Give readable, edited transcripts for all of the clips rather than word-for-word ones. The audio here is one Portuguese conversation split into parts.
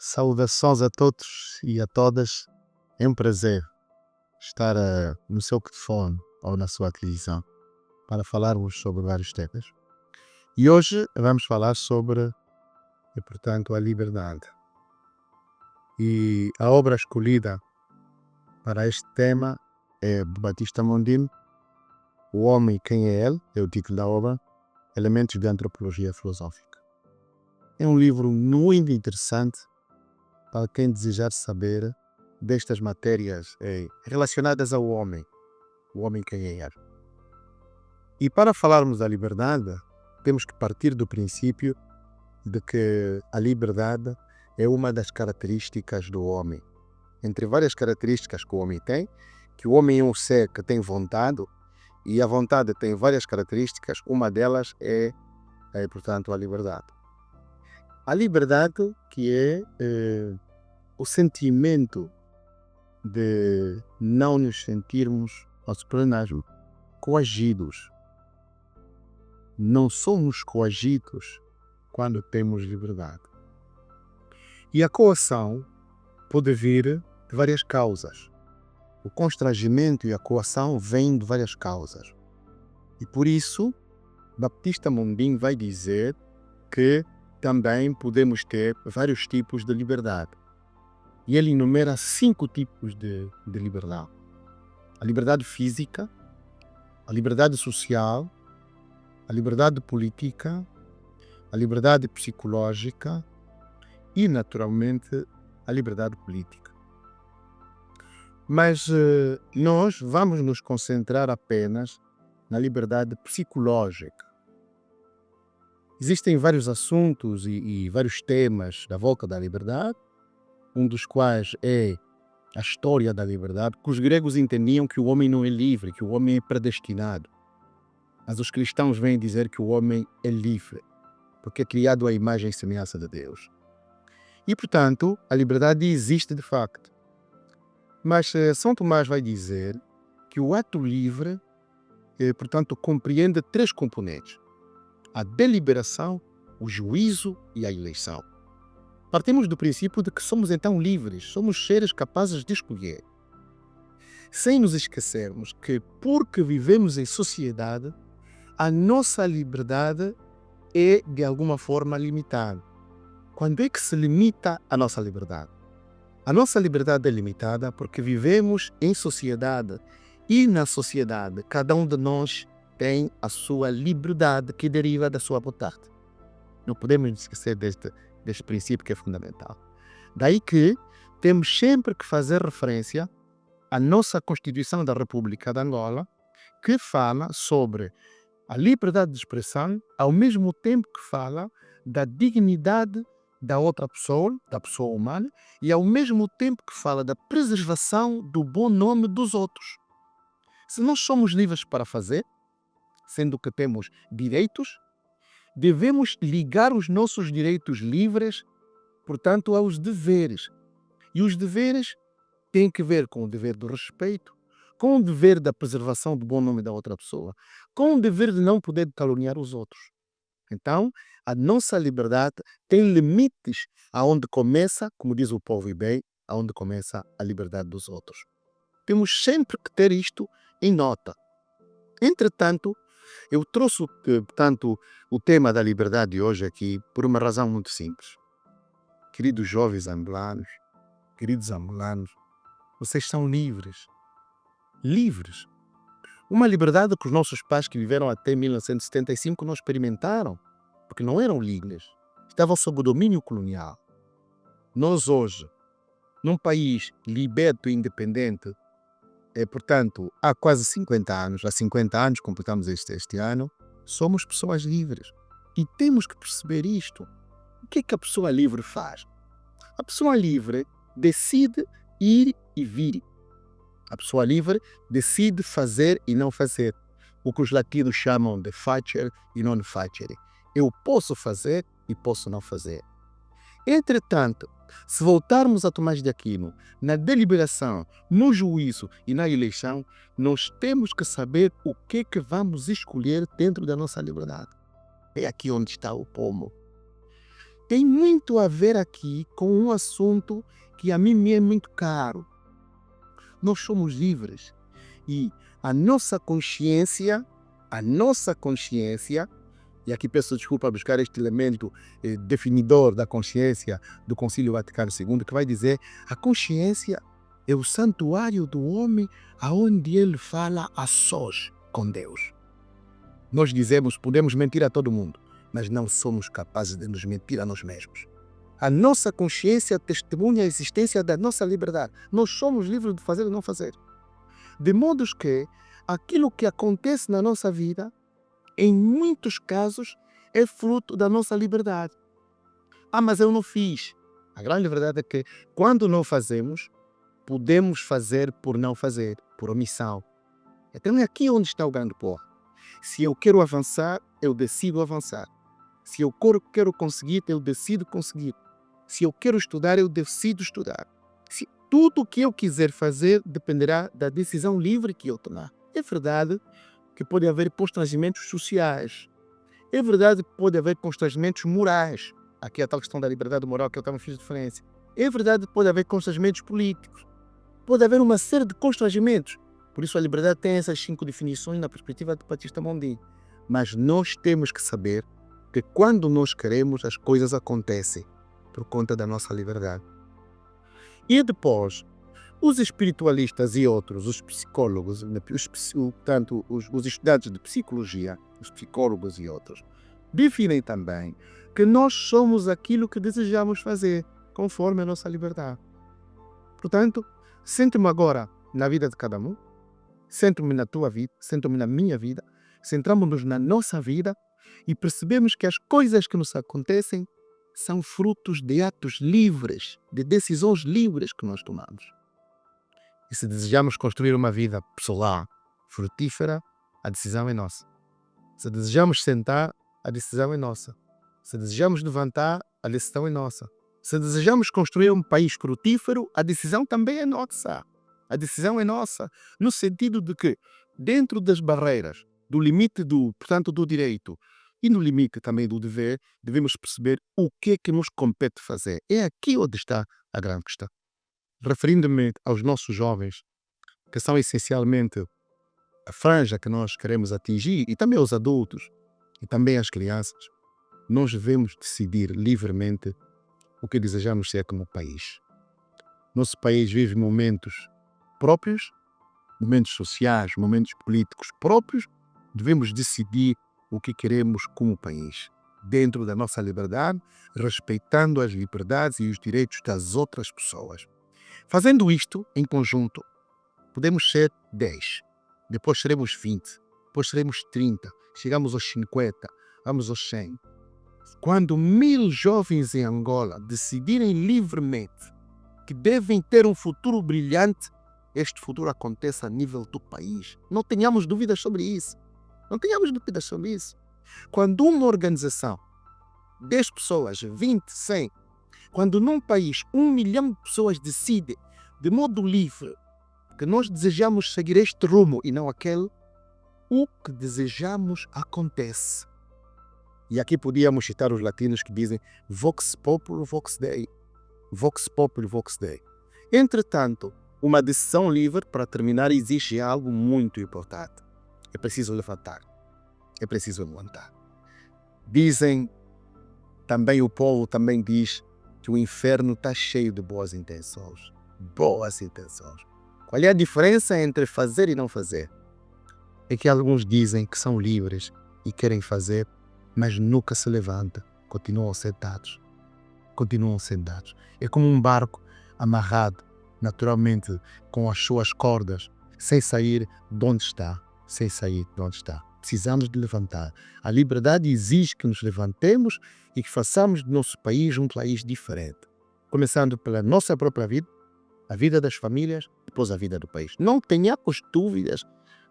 Saudações a todos e a todas. É um prazer estar no seu telefone ou na sua televisão para falarmos sobre vários temas. E hoje vamos falar sobre, portanto, a liberdade. E a obra escolhida para este tema é de Batista Mondino, O Homem e Quem é Ele, é o título da obra, Elementos de Antropologia Filosófica. É um livro muito interessante para quem desejar saber destas matérias relacionadas ao homem, o homem quem é ele. E para falarmos da liberdade, temos que partir do princípio de que a liberdade é uma das características do homem. Entre várias características que o homem tem, que o homem é um ser que tem vontade, e a vontade tem várias características, uma delas é portanto, a liberdade. A liberdade que é o sentimento de não nos sentirmos, aos pleonasmo, coagidos. Não somos coagidos quando temos liberdade. E a coação pode vir de várias causas. O constrangimento e a coação vêm de várias causas. E por isso, Batista Mondino vai dizer que também podemos ter vários tipos de liberdade. E ele enumera 5 tipos de liberdade. A liberdade física, a liberdade social, a liberdade política, a liberdade psicológica e, naturalmente, a liberdade política. Mas nós vamos nos concentrar apenas na liberdade psicológica. Existem vários assuntos e vários temas da volta da liberdade, um dos quais é a história da liberdade, que os gregos entendiam que o homem não é livre, que o homem é predestinado. Mas os cristãos vêm dizer que o homem é livre, porque é criado à imagem e semelhança de Deus. E, portanto, a liberdade existe de facto. Mas São Tomás vai dizer que o ato livre, portanto, compreende 3 componentes: a deliberação, o juízo e a eleição. Partimos do princípio de que somos então livres, somos seres capazes de escolher. Sem nos esquecermos que, porque vivemos em sociedade, a nossa liberdade é de alguma forma limitada. Quando é que se limita a nossa liberdade? A nossa liberdade é limitada porque vivemos em sociedade e na sociedade cada um de nós tem a sua liberdade que deriva da sua vontade. Não podemos nos esquecer deste princípio que é fundamental. Daí que temos sempre que fazer referência à nossa Constituição da República de Angola, que fala sobre a liberdade de expressão, ao mesmo tempo que fala da dignidade da outra pessoa, da pessoa humana, e ao mesmo tempo que fala da preservação do bom nome dos outros. Se nós somos livres para fazer, sendo que temos direitos, devemos ligar os nossos direitos livres, portanto, aos deveres. E os deveres têm que ver com o dever do respeito, com o dever da preservação do bom nome da outra pessoa, com o dever de não poder caluniar os outros. Então, a nossa liberdade tem limites aonde começa, como diz o povo bem, aonde começa a liberdade dos outros. Temos sempre que ter isto em nota. Entretanto, eu trouxe, portanto, o tema da liberdade de hoje aqui por uma razão muito simples. Queridos jovens angolanos, queridos angolanos, vocês são livres. Livres. Uma liberdade que os nossos pais que viveram até 1975 não experimentaram, porque não eram livres. Estavam sob o domínio colonial. Nós hoje, num país liberto e independente, portanto, há quase 50 anos, há 50 anos, completamos este ano, somos pessoas livres. E temos que perceber isto. O que é que a pessoa livre faz? A pessoa livre decide ir e vir. A pessoa livre decide fazer e não fazer. O que os latinos chamam de facere e non facere. Eu posso fazer e posso não fazer. Entretanto, se voltarmos a Tomás de Aquino, na deliberação, no juízo e na eleição, nós temos que saber o que é que vamos escolher dentro da nossa liberdade. É aqui onde está o pomo. tem muito a ver aqui com um assunto que a mim me é muito caro. Nós somos livres e a nossa consciência, e aqui peço desculpa a buscar este elemento definidor da consciência do Concílio Vaticano II, que vai dizer: a consciência é o santuário do homem aonde ele fala a sós com Deus. Nós dizemos, podemos mentir a todo mundo, mas não somos capazes de nos mentir a nós mesmos. A nossa consciência testemunha a existência da nossa liberdade. Nós somos livres de fazer ou não fazer. De modo que aquilo que acontece na nossa vida, em muitos casos, é fruto da nossa liberdade. Mas eu não fiz. A grande verdade é que quando não fazemos, podemos fazer por não fazer, por omissão. Então é aqui onde está o grande porra. Se eu quero avançar, eu decido avançar. Se eu quero conseguir, eu decido conseguir. Se eu quero estudar, eu decido estudar. Tudo o que eu quiser fazer dependerá da decisão livre que eu tomar. É verdade que pode haver constrangimentos sociais. É verdade que pode haver constrangimentos morais. Aqui é a tal questão da liberdade moral que eu também fiz referência. É verdade que pode haver constrangimentos políticos. Pode haver uma série de constrangimentos. Por isso a liberdade tem essas 5 definições na perspectiva de Batista Mondin. Mas nós temos que saber que quando nós queremos, as coisas acontecem por conta da nossa liberdade. E depois, os espiritualistas e outros, os psicólogos, os estudantes de psicologia, os psicólogos e outros, definem também que nós somos aquilo que desejamos fazer, conforme a nossa liberdade. Portanto, sento-me agora na vida de cada um, sento-me na tua vida, sento-me na minha vida, centramos-nos na nossa vida e percebemos que as coisas que nos acontecem são frutos de atos livres, de decisões livres que nós tomamos. E se desejamos construir uma vida pessoal, frutífera, a decisão é nossa. Se desejamos sentar, a decisão é nossa. Se desejamos levantar, a decisão é nossa. Se desejamos construir um país frutífero, a decisão também é nossa. A decisão é nossa, no sentido de que, dentro das barreiras, do limite do direito, e no limite também do dever, devemos perceber o que é que nos compete fazer. É aqui onde está a grande questão. Referindo-me aos nossos jovens, que são essencialmente a franja que nós queremos atingir, e também aos adultos, e também às crianças, nós devemos decidir livremente o que desejamos ser como país. Nosso país vive momentos próprios, momentos sociais, momentos políticos próprios, devemos decidir o que queremos como país, dentro da nossa liberdade, respeitando as liberdades e os direitos das outras pessoas. Fazendo isto em conjunto, podemos ser 10, depois seremos 20, depois seremos 30, chegamos aos 50, vamos aos 100. Quando 1000 jovens em Angola decidirem livremente que devem ter um futuro brilhante, este futuro acontece a nível do país. Não tenhamos dúvidas sobre isso. Não tenhamos dúvidas sobre isso. Quando uma organização, 10 pessoas, 20, 100, quando num país 1 milhão de pessoas decide de modo livre que nós desejamos seguir este rumo e não aquele, o que desejamos acontece. E aqui podíamos citar os latinos que dizem Vox Populi, Vox Dei. Vox Populi, Vox Dei. Entretanto, uma decisão livre, para terminar, exige algo muito importante. É preciso levantar. É preciso levantar. Dizem, também o povo também diz que o inferno está cheio de boas intenções. Boas intenções. Qual é a diferença entre fazer e não fazer? É que alguns dizem que são livres e querem fazer, mas nunca se levantam. Continuam sentados. Continuam sentados. É como um barco amarrado, naturalmente, com as suas cordas, sem sair de onde está. Sem sair de onde está. Precisamos de levantar. A liberdade exige que nos levantemos e que façamos do nosso país um país diferente. Começando pela nossa própria vida, a vida das famílias, depois a vida do país. Não tenhamos dúvidas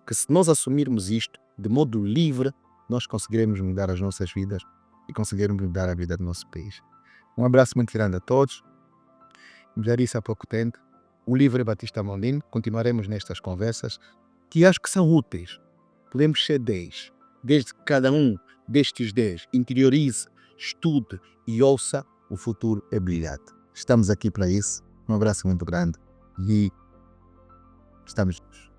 que se nós assumirmos isto de modo livre, nós conseguiremos mudar as nossas vidas e conseguiremos mudar a vida do nosso país. Um abraço muito grande a todos. Já disse há pouco tempo, o livro é Batista Mondin. Continuaremos nestas conversas que acho que são úteis. Podemos ser 10. Desde que cada um destes 10 interiorize estude e ouça, o futuro é brilhante. Estamos aqui para isso. Um abraço muito grande e estamos juntos.